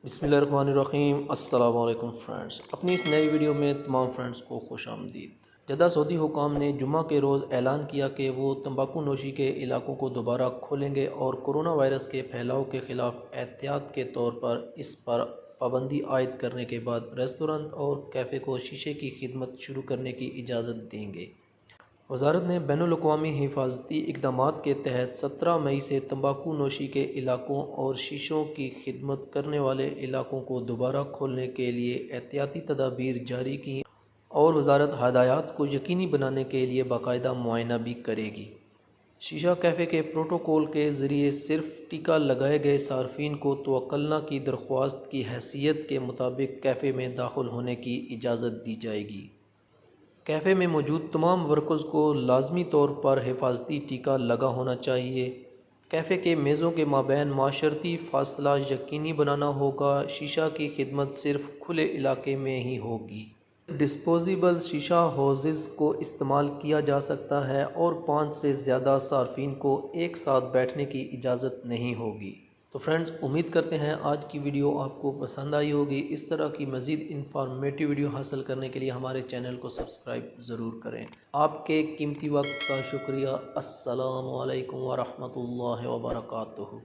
बिस्मिल्लाहिर्रहमानिर्रहीम। अस्सलाम वालेकुम फ्रेंड्स, अपनी इस नई वीडियो में तमाम फ्रेंड्स को खुश आमदीद। जद्दा सऊदी हुकाम ने जुम्मा के रोज़ ऐलान किया कि वो तंबाकू नोशी के इलाकों को दोबारा खोलेंगे और कोरोना वायरस के फैलाव के ख़िलाफ़ एहतियात के तौर पर इस पर पाबंदी आयद करने के बाद रेस्तोरेंट और कैफ़े को शीशे की खिदमत शुरू करने की इजाज़त देंगे। वज़ारत ने बैनुल-अक़वामी हिफाजती इक़दामात के तहत 17 मई से तंबाकू नोशी के इलाकों और शीशों की खिदमत करने वाले इलाकों को दोबारा खोलने के लिए एहतियाती तदाबीर जारी की और वज़ारत हदायत को यकीनी बनाने के लिए बाकायदा मुआयना भी करेगी। शीशा कैफ़े के प्रोटोकॉल के ज़रिए सिर्फ़ टीका लगाए गए सार्फिन को तवक्लना की दरख्वास्त की हैसियत के मुताबिक कैफ़े में दाखिल होने की इजाज़त दी जाएगी। कैफ़े में मौजूद तमाम वर्कर्स को लाजमी तौर पर हिफाजती टीका लगा होना चाहिए। कैफ़े के मेज़ों के माबैन माशरती फ़ासला यकीनी बनाना होगा। शीशा की खिदमत सिर्फ़ खुले इलाके में ही होगी। डिस्पोजेबल शीशा हौज़ेस को इस्तेमाल किया जा सकता है और 5 से ज़्यादा सार्फिन को एक साथ बैठने की इजाज़त नहीं होगी। तो फ्रेंड्स, उम्मीद करते हैं आज की वीडियो आपको पसंद आई होगी। इस तरह की मज़ीद इंफॉर्मेटिव वीडियो हासिल करने के लिए हमारे चैनल को सब्सक्राइब ज़रूर करें। आपके कीमती वक्त का शुक्रिया। अस्सलामु अलैकुम व रहमतुल्लाहि व बरकातुहू।